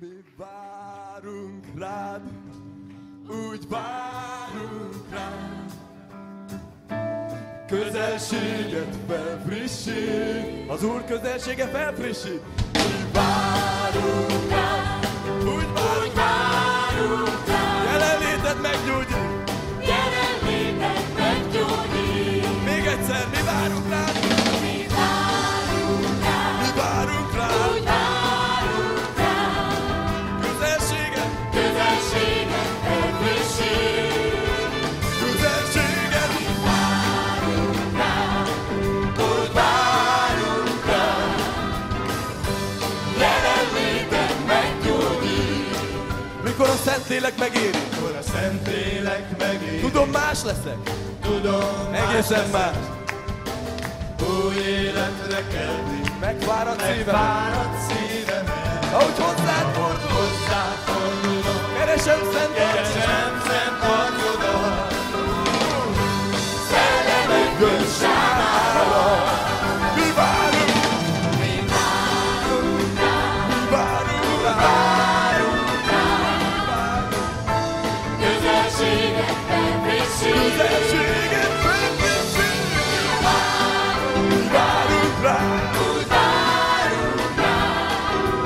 Mi várunk rád, úgy várunk rád. Közelséget felfrissít, az Úr közelsége felfrissít. Mi várunk rád, úgy várunk rád. Jelenléted meggyógyít, Jelenléted meggyógyít. még egyszer, mi várunk rád, Mi várunk rád, mi várunk rád. úgy várunk rád. Közelséget, Közelséget felfrissít. közelséget, Mi várunk rád, úgy várunk rád. Jelenléted meggyógyít. mikor a Szentlélek megéri. Mikor a Szentlélek megér, Tudom, más leszek, tudom, egészen más. új életre kelti, Megfáradt szívem, megfáradt szívemet. ahogy hozzád fordulok, Hozzád fordulok, keresem szent keresem szent arcodat. Szellemek gönsára. Mi várunk, mi várunk rád, mi várunk rád. várunk rád. Közelséget felfrissít. Közelséget felfrissít. Mi várunk rád. Úgy várunk rád.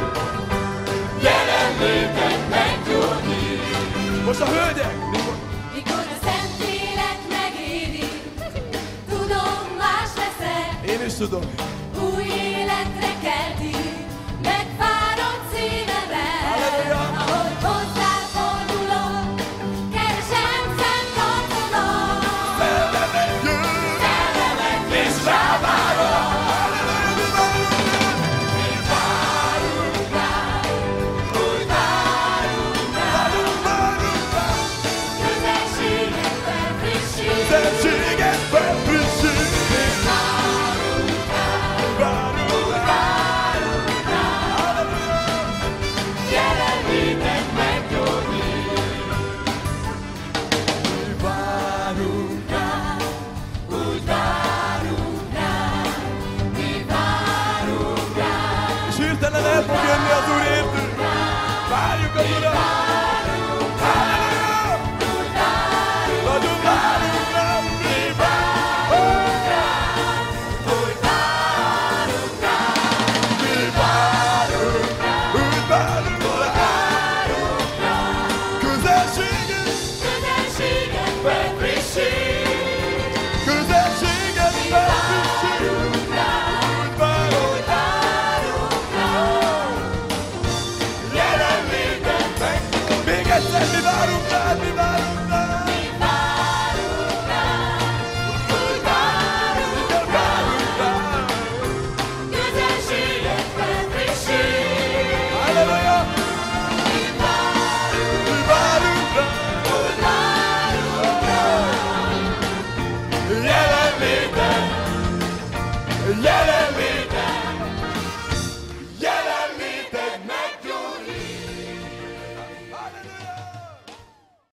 Jelenléted meggyógyít. Most a hölgyek, Mikor a Szentlélek megéri, tudom, más leszek. én is tudom. Új életre kelti, megfáradt szívemet. Halleluja! Ahogy hozzád fordulok, keresem szent arcodat. Szellemek jön, Szellemek és rávárok. mi várunk rád, úgy várunk rád. Várunk rád. Közelséget felfrissít. Közelséget felfrissít. Mi Várunk rád, várunk rád. várunk rád. Halleluja! Jelenléted meggyógyít. Mi várunk Rád, úgy várunk rád. Mi várunk rád. és hirtelen el fog jönni az Úr értünk. Várjuk az Urat! Halleluja! Úgy várunk Nagyon várunk rád! Mi várunk rád, úgy várunk rád. Mi várunk rád! Úgy várunk rád! rád. Közelséget! Közelséget felfrissít. Közelséget felfrissít! Várunk rád, Úgy várunk várunk rád. Jelenléted meggyógyít. még egyszer! Mi várunk rád! Mi várunk rád! Mi várunk rád, úgy várunk Igen, várunk rád! Közelséget felfrissít. Halleluja! Mi várunk, Mi várunk rád! úgy várunk rád. Jelenléted! Jelenléted!